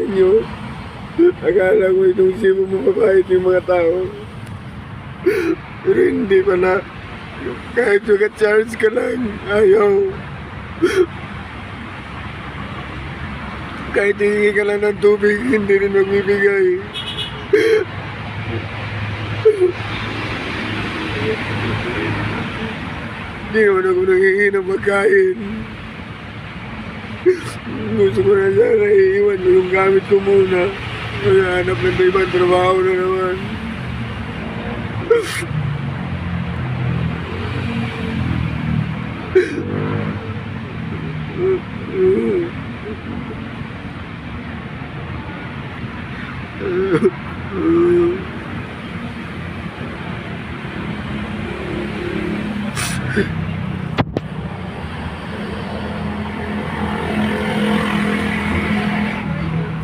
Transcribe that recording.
ninyo. Akala ko itong si mababait yung mga tao. Pero hindi pala. Kahit mag-charge ka lang, ayaw. Kahit hihingi ka lang ng tubig, hindi rin magbibigay. Hindi naman ako nanghihingi ng pagkain. Gusto ko na sana iiwan yung gamit ko muna. Kaya hanap ng ibang trabaho na naman.